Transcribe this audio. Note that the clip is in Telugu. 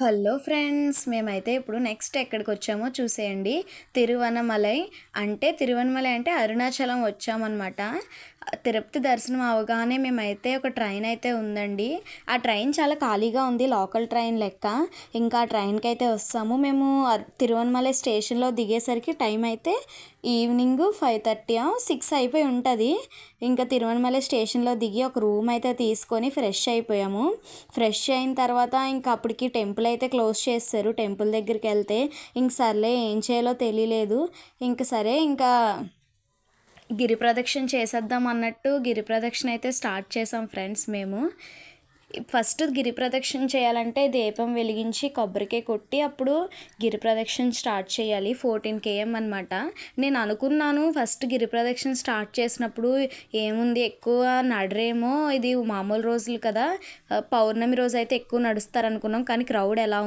హలో ఫ్రెండ్స్, మేమైతే ఇప్పుడు నెక్స్ట్ ఎక్కడికి వచ్చామో చూసేయండి. తిరువనమలై అంటే అరుణాచలం వచ్చామన్నమాట. తిరుపతి దర్శనం అవగానే మేమైతే ఒక ట్రైన్ అయితే ఉందండి. ఆ ట్రైన్ చాలా ఖాళీగా ఉంది, లోకల్ ట్రైన్ లెక్క. ఇంకా ఆ ట్రైన్కి అయితే వస్తాము. మేము తిరువనమలై స్టేషన్లో దిగేసరికి టైం అయితే ఈవినింగ్ 5:30 6 అయిపోయి ఉంటుంది. ఇంకా తిరువనమలై స్టేషన్లో దిగి ఒక రూమ్ అయితే తీసుకొని ఫ్రెష్ అయిపోయాము. ఫ్రెష్ అయిన తర్వాత ఇంకా అప్పటికి టెంపుల్ అయితే క్లోజ్ చేస్తారు. టెంపుల్ దగ్గరికి వెళ్తే ఇంక సర్లే ఏం చేయాలో తెలియలేదు. ఇంక సరే ఇంకా గిరి ప్రదక్షిణ చేసేద్దాం అన్నట్టు గిరి ప్రదక్షిణ అయితే స్టార్ట్ చేసాం ఫ్రెండ్స్. మేము ఫస్ట్ గిరి ప్రదక్షిణ చేయాలంటే దీపం వెలిగించి కొబ్బరికాయ కొట్టి అప్పుడు గిరి ప్రదక్షిణ స్టార్ట్ చేయాలి. 14 km అనమాట. నేను అనుకున్నాను ఫస్ట్ గిరి ప్రదక్షిణ స్టార్ట్ చేసినప్పుడు ఏముంది ఎక్కువ నడరేమో, ఇది మామూలు రోజులు కదా, పౌర్ణమి రోజు అయితే ఎక్కువ నడుస్తారు అనుకున్నాం. కానీ క్రౌడ్ ఎలా